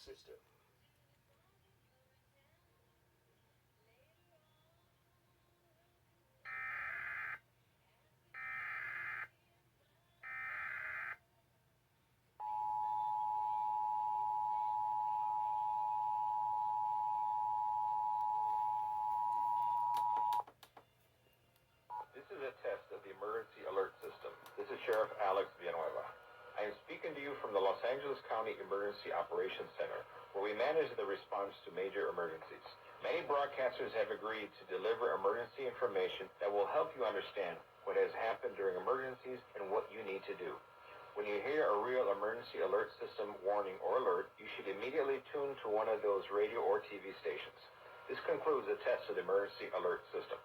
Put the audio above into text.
system. This is a test of the emergency alert system. This is Sheriff Alex Villanueva. I am speaking to you from the Los Angeles County Emergency Operations Center, where we manage the response to major emergencies. Many broadcasters have agreed to deliver emergency information that will help you understand what has happened during emergencies and what you need to do. When you hear a real emergency alert system warning or alert, you should immediately tune to one of those radio or TV stations. This concludes the test of the emergency alert system.